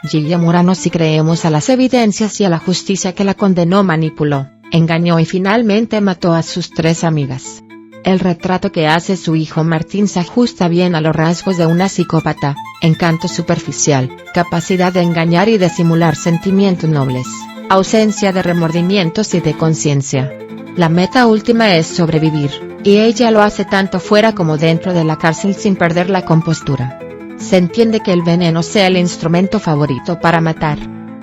Gillia Murano, si creemos a las evidencias y a la justicia que la condenó, manipuló, engañó y finalmente mató a sus 3 amigas. El retrato que hace su hijo Martín se ajusta bien a los rasgos de una psicópata: encanto superficial, capacidad de engañar y de simular sentimientos nobles, ausencia de remordimientos y de conciencia. La meta última es sobrevivir, y ella lo hace tanto fuera como dentro de la cárcel sin perder la compostura. Se entiende que el veneno sea el instrumento favorito para matar.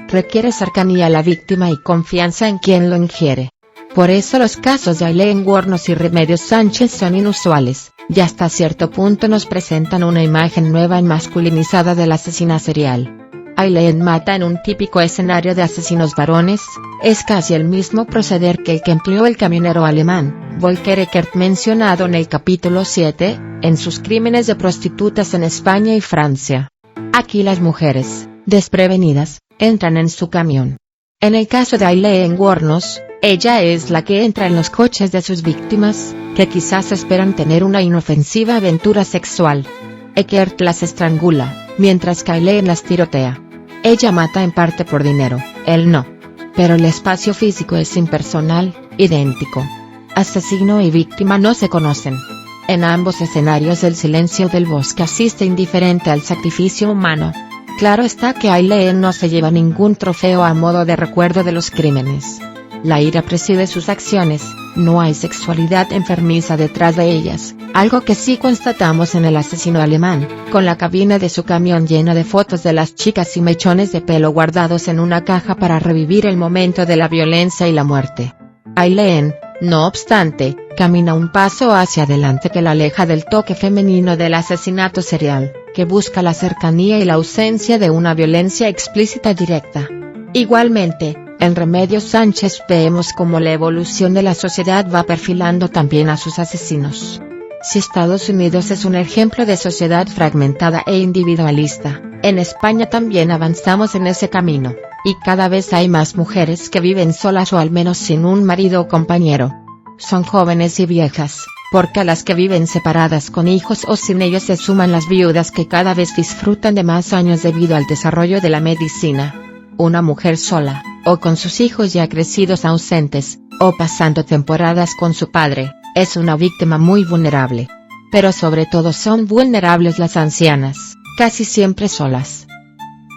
Requiere cercanía a la víctima y confianza en quien lo ingiere. Por eso los casos de Aileen Wuornos y Remedios Sánchez son inusuales, y hasta cierto punto nos presentan una imagen nueva y masculinizada del asesino serial. Aileen mata en un típico escenario de asesinos varones, es casi el mismo proceder que el que empleó el camionero alemán, Volker Eckert mencionado en el capítulo 7, en sus crímenes de prostitutas en España y Francia. Aquí las mujeres, desprevenidas, entran en su camión. En el caso de Aileen Wuornos, ella es la que entra en los coches de sus víctimas, que quizás esperan tener una inofensiva aventura sexual. Eckert las estrangula, mientras que Aileen las tirotea. Ella mata en parte por dinero, él no. Pero el espacio físico es impersonal, idéntico. Asesino y víctima no se conocen. En ambos escenarios el silencio del bosque asiste indiferente al sacrificio humano. Claro está que Aileen no se lleva ningún trofeo a modo de recuerdo de los crímenes. La ira preside sus acciones, no hay sexualidad enfermiza detrás de ellas, algo que sí constatamos en el asesino alemán, con la cabina de su camión llena de fotos de las chicas y mechones de pelo guardados en una caja para revivir el momento de la violencia y la muerte. Aileen, no obstante, camina un paso hacia adelante que la aleja del toque femenino del asesinato serial, que busca la cercanía y la ausencia de una violencia explícita directa. Igualmente, en Remedios Sánchez vemos cómo la evolución de la sociedad va perfilando también a sus asesinos. Si Estados Unidos es un ejemplo de sociedad fragmentada e individualista, en España también avanzamos en ese camino, y cada vez hay más mujeres que viven solas o al menos sin un marido o compañero. Son jóvenes y viejas, porque a las que viven separadas con hijos o sin ellos se suman las viudas que cada vez disfrutan de más años debido al desarrollo de la medicina. Una mujer sola, o con sus hijos ya crecidos ausentes, o pasando temporadas con su padre, es una víctima muy vulnerable. Pero sobre todo son vulnerables las ancianas, casi siempre solas.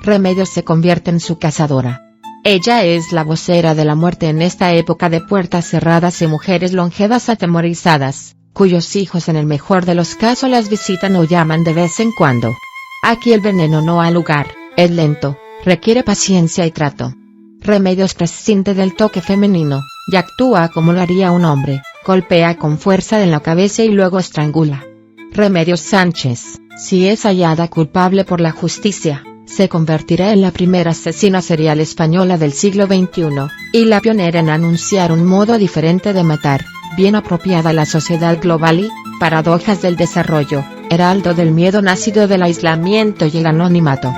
Remedios se convierte en su cazadora. Ella es la vocera de la muerte en esta época de puertas cerradas y mujeres longevas atemorizadas, cuyos hijos en el mejor de los casos las visitan o llaman de vez en cuando. Aquí el veneno no ha lugar, es lento, requiere paciencia y trato. Remedios prescinde del toque femenino, y actúa como lo haría un hombre, golpea con fuerza en la cabeza y luego estrangula. Remedios Sánchez, si es hallada culpable por la justicia, se convertirá en la primera asesina serial española del siglo XXI, y la pionera en anunciar un modo diferente de matar, bien apropiada a la sociedad global y, paradojas del desarrollo, heraldo del miedo nacido del aislamiento y el anonimato.